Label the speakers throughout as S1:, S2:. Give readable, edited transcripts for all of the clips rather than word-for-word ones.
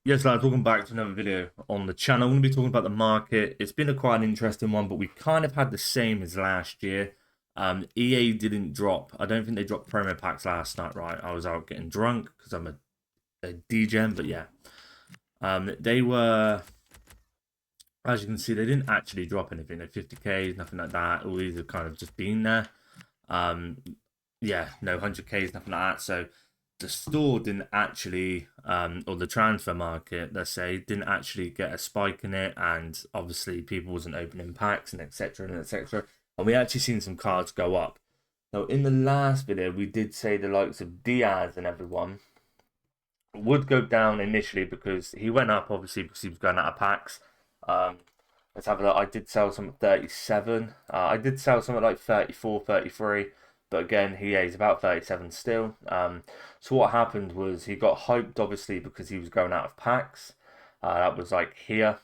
S1: Yes, lads, welcome back to another video on the channel. I'm going to be talking about the market. It's been quite an interesting one, but we kind of had the same as last year. EA didn't drop. I don't think they dropped promo packs last night, right? I was out getting drunk because I'm a DGen, but yeah. They were, as you can see, they didn't actually drop anything. They're 50Ks, nothing like that. All these have kind of just been there. Um, yeah, no 100Ks, nothing like that. So the store didn't actually, or the transfer market, let's say, didn't actually get a spike in it, and obviously people wasn't opening packs and etc. and etc. And we actually seen some cards go up. Now, in the last video, we did say the likes of Diaz and everyone would go down initially because he went up, obviously, because he was going out of packs. Um, let's have a look. I did sell some at 37. I did sell some at like 34, 33. But again, he's about 37 still. So what happened was he got hyped, obviously, because he was going out of packs. That was like here.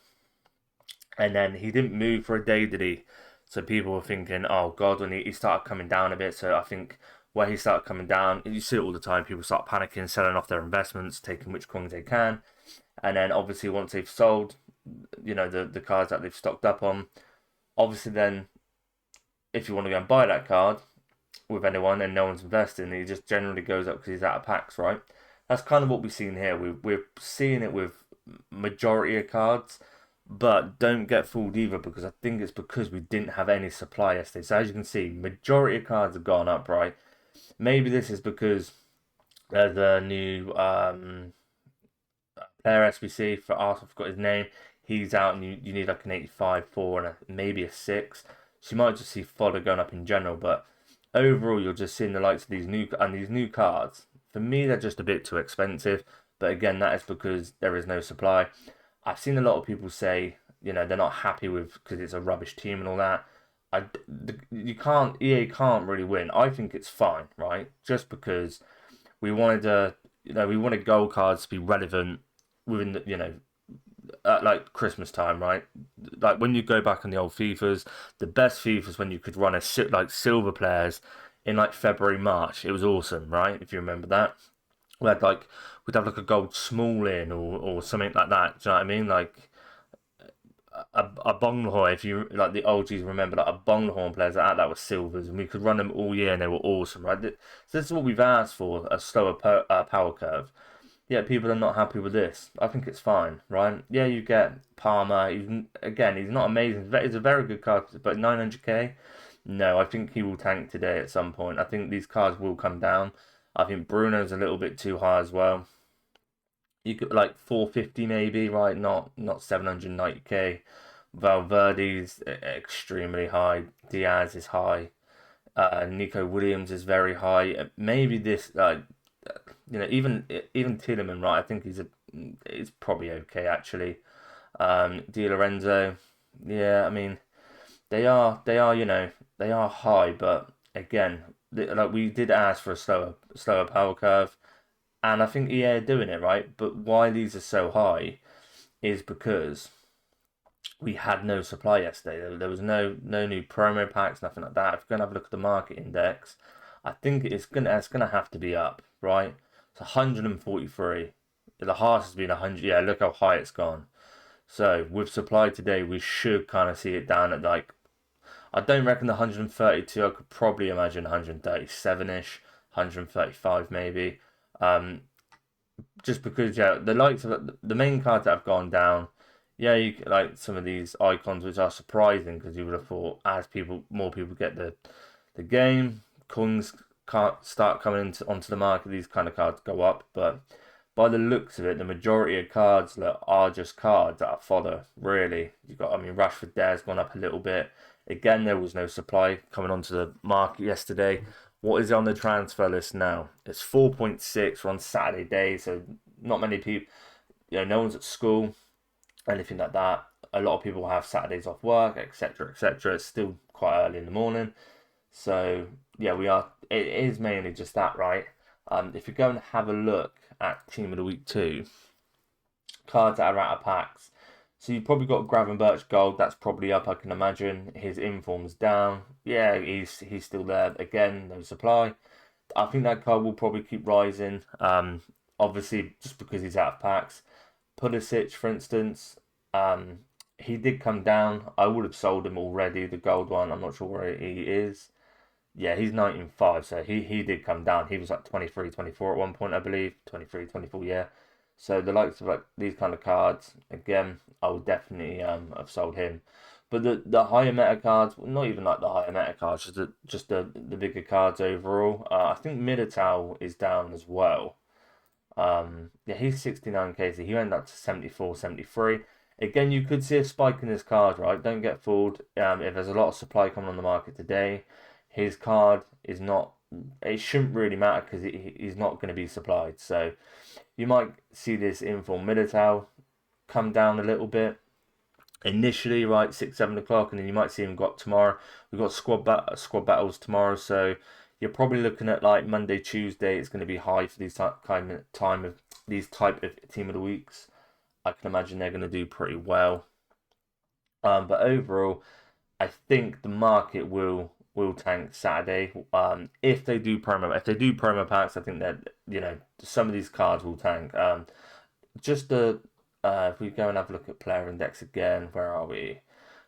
S1: And then he didn't move for a day, did he? So people were thinking, oh, God, when he started coming down a bit. So I think where he started coming down, you see it all the time, people start panicking, selling off their investments, taking which coins they can. And then obviously once they've sold, the cards that they've stocked up on, obviously then if you want to go and buy that card with anyone and no one's investing, he just generally goes up because he's out of packs, right? That's kind of what we've seen here. We're seeing it with majority of cards, but don't get fooled either because I think it's because we didn't have any supply yesterday. So as you can see, majority of cards have gone up, right? Maybe this is because there's a new player SBC for Arsenal. I forgot his name. He's out, and you need like an 85, 4, and maybe a 6. So you might just see fodder going up in general, but overall, you're just seeing the likes of these new cards. For me, they're just a bit too expensive. But again, that is because there is no supply. I've seen a lot of people say, they're not happy with because it's a rubbish team and all that. EA can't really win. I think it's fine, right? Just because we wanted we wanted gold cards to be relevant within at like Christmas time, right? Like when you go back on the old FIFAs, the best FIFAs when you could run like silver players in like February, March. It was awesome, right? If you remember that, we had like we'd have like a gold small in or something like that. Do you know what I mean? Like a Bonghorn, if you like the OGs remember, like a Bonghorn players like that was silvers, and we could run them all year and they were awesome, right? So this is what we've asked for: a slower power curve. Yeah, people are not happy with this. I think it's fine, right? Yeah, you get Palmer. He's not amazing. He's a very good card, but 900k. No, I think he will tank today at some point. I think these cards will come down. I think Bruno's a little bit too high as well. You could like 450 maybe, right? Not 790k. Valverde's extremely high. Diaz is high. Nico Williams is very high. Maybe this even Tiedemann, right? I think he's probably okay actually. Di Lorenzo, yeah, I mean they are they are high, but again, like we did ask for a slower power curve, and I think EA are doing it right. But why these are so high is because we had no supply yesterday. There was no new promo packs, nothing like that. If you're gonna have a look at the market index, I think it's gonna have to be up, right? It's 143. The highest has been 100. Yeah, look how high it's gone. So with supply today, we should kind of see it down at like I don't reckon the 132. I could probably imagine 137-ish, 135 maybe. Um, just because yeah, the likes of the main cards that have gone down. Yeah, you like some of these icons, which are surprising because you would have thought as more people get the game, coins can't start coming onto the market. These kind of cards go up, but by the looks of it, the majority of cards that are just cards that are fodder. Really, you got. I mean, Rashford there's gone up a little bit. Again, there was no supply coming onto the market yesterday. What is on the transfer list now? It's 4.6. We're on Saturday day, so not many people. No one's at school, anything like that. A lot of people have Saturdays off work, etc., etc. It's still quite early in the morning, so yeah, we are. It is mainly just that, right? If you go and have a look at Team of the Week 2, cards that are out of packs. So you've probably got Gravenberch Gold. That's probably up, I can imagine. His inform's down. Yeah, he's still there. Again, no supply. I think that card will probably keep rising. Obviously, just because he's out of packs. Pulisic, for instance, he did come down. I would have sold him already, the gold one. I'm not sure where he is. Yeah, he's 19.5, so he did come down. He was like 23, 24 at one point, I believe. 23, 24, yeah. So the likes of like these kind of cards, again, I would definitely have sold him. But the higher meta cards, not even like the higher meta cards, just the bigger cards overall. I think Militao is down as well. Yeah, he's 69k, so he went up to 74, 73. Again, you could see a spike in his card, right? Don't get fooled. If there's a lot of supply coming on the market today, his card is not. It shouldn't really matter because he's not going to be supplied. So you might see this inform Militao come down a little bit initially, right, 6-7 o'clock, and then you might see him go up tomorrow. We've got squad battles tomorrow, so you're probably looking at like Monday, Tuesday. It's going to be high for these type of team of the weeks. I can imagine they're going to do pretty well. But overall, I think the market will tank Saturday. If they do promo packs, I think that some of these cards will tank. Just the if we go and have a look at player index again, where are we?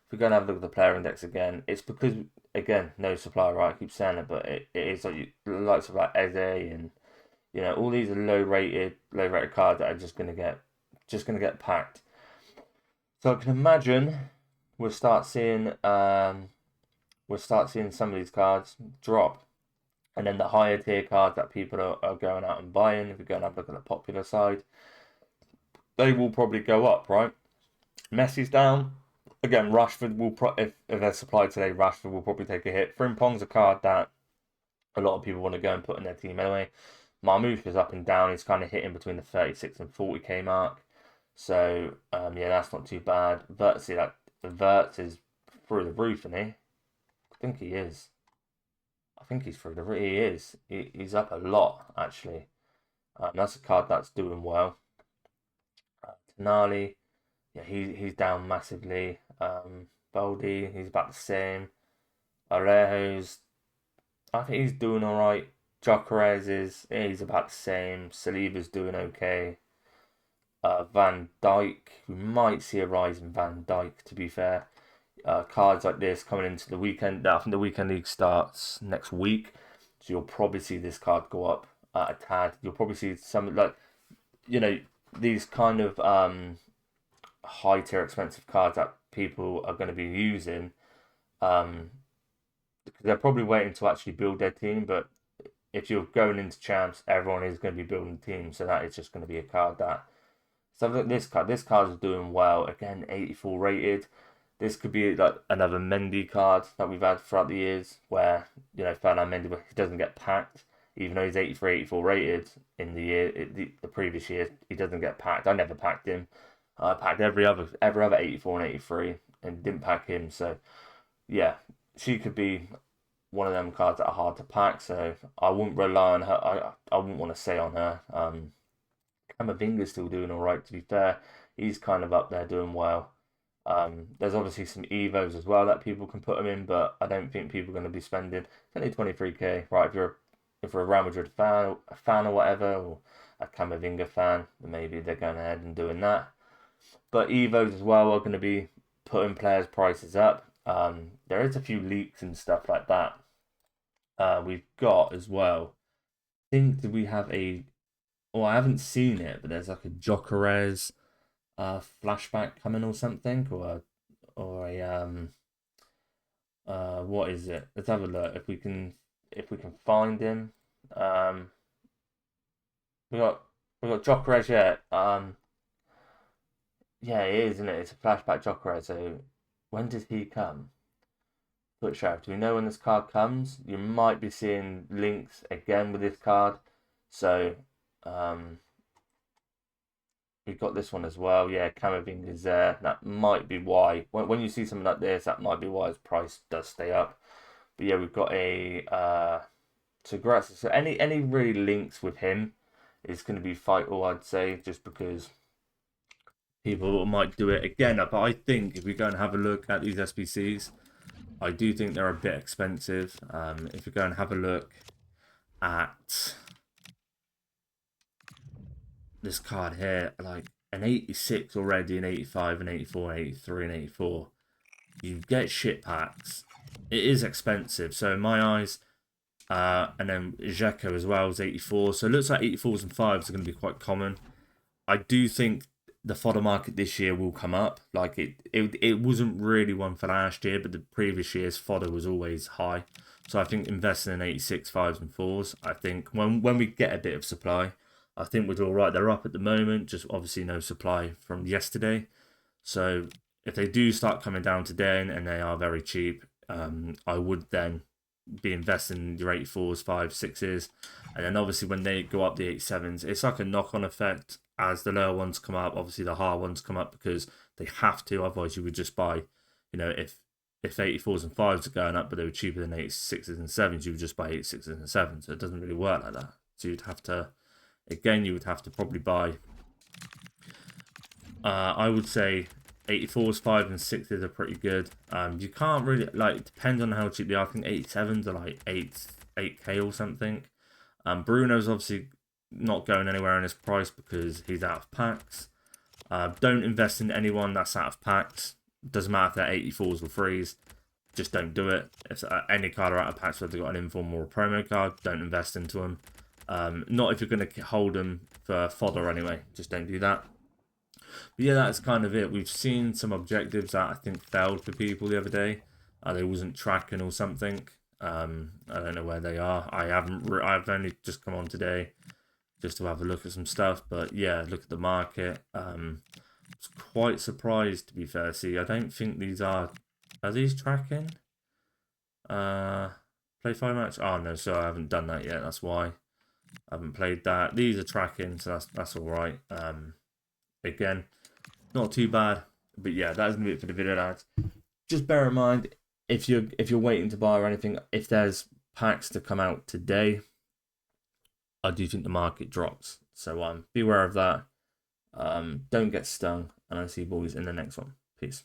S1: If we go and have a look at the player index again, it's because again no supply, right? I keep saying it, but it is like likes of like Eze and all these are low rated cards that are just gonna get packed. So I can imagine we'll start seeing some of these cards drop. And then the higher tier cards that people are going out and buying, if we go and have a look at the popular side, they will probably go up, right? Messi's down. Again, Rashford will if they're supplied today, Rashford will probably take a hit. Frimpong's a card that a lot of people want to go and put in their team anyway. Marmoush is up and down. He's kind of hitting between the 36 and 40k mark. So yeah, that's not too bad. Verts is through the roof, isn't he? I think he is. I think he's through the roof. He is. He's up a lot actually. That's a card that's doing well. Tonali, yeah, he's down massively. Baldi, he's about the same. Arejo's, I think he's doing all right. Jokeres he's about the same. Saliba's doing okay. Van Dijk, we might see a rise in Van Dijk, to be fair. Cards like this coming into the weekend. I think the weekend league starts next week, so you'll probably see this card go up a tad. You'll probably see some these kind of high tier expensive cards that people are going to be using. Because they're probably waiting to actually build their team, but if you're going into champs, everyone is going to be building a team, so that is just going to be a card that. So look, this card is doing well. Again, 84 rated. This could be like another Mendy card that we've had throughout the years, where Ferdinand Mendy he doesn't get packed, even though he's 83, 84 rated in the previous year. He doesn't get packed. I never packed him. I packed every other 84 and 83 and didn't pack him. So yeah, she could be one of them cards that are hard to pack. So I wouldn't rely on her. I wouldn't want to say on her. Camavinga's still doing all right, to be fair. He's kind of up there doing well. There's obviously some Evos as well that people can put them in, but I don't think people are going to be spending only 23k. Right, if you're a Real Madrid fan or whatever, or a Camavinga fan, then maybe they're going ahead and doing that. But Evos as well are going to be putting players' prices up. There is a few leaks and stuff like that. We've got as well. I think did we have a? Oh, I haven't seen it, but there's like a Jokeres flashback coming or something, or a what is it? Let's have a look if we can find him. We got Jokeres, yeah. Yeah, it is, isn't it? It's a flashback Jokeres. So when does he come? Foot Sheriff. Do we know when this card comes? You might be seeing links again with this card. So we've got this one as well. Yeah, Camavinga is there. That might be why. When you see something like this, that might be why his price does stay up. But yeah, we've got a Tagratz. So any really links with him is going to be vital, I'd say, just because people might do it again. But I think if we go and have a look at these SBCs, I do think they're a bit expensive. If we go and have a look at this card here, like an 86 already, an 85, an 84, 83, and 84. You get shit packs. It is expensive, so in my eyes, and then Dzeko as well is 84. So it looks like 84s and 5s are going to be quite common. I do think the fodder market this year will come up. Like it wasn't really one for last year, but the previous year's fodder was always high. So I think investing in 86 5s and 4s, I think when we get a bit of supply, I think we're all right. They're up at the moment, just obviously no supply from yesterday. So if they do start coming down today and they are very cheap, I would then be investing in your 84s, 5s, 6s. And then obviously when they go up the 87s, it's like a knock-on effect. As the lower ones come up, obviously the higher ones come up because they have to. Otherwise you would just buy, you know, if 84s and 5s are going up but they were cheaper than 86s and 7s, you would just buy 86s and 7s. So it doesn't really work like that. So you'd have to, again, you would have to probably buy, I would say 84s, 5s and 6s are pretty good. You can't really, like, it depends on how cheap they are. I think 87s are like 8k or something. Bruno's obviously not going anywhere in his price because he's out of packs. Don't invest in anyone that's out of packs. Doesn't matter if they're 84s or 3s. Just don't do it. If any card are out of packs, whether they've got an inform or a promo card, don't invest into them. Not if you're going to hold them for fodder anyway. Just don't do that. But yeah, that's kind of it. We've seen some objectives that I think failed for people the other day. They wasn't tracking or something. I don't know where they are. I've only just come on today just to have a look at some stuff. But yeah, look at the market. I was quite surprised, to be fair. See, I don't think these are these tracking? Play 5 match? Oh no, so I haven't done that yet. That's why I haven't played that. These are tracking, so that's all right. Again, not too bad. But yeah, that's gonna be it for the video, lads. Just bear in mind, if you're waiting to buy or anything, if there's packs to come out today, I do think the market drops. So beware of that. Don't get stung, and I'll see you boys in the next one. Peace.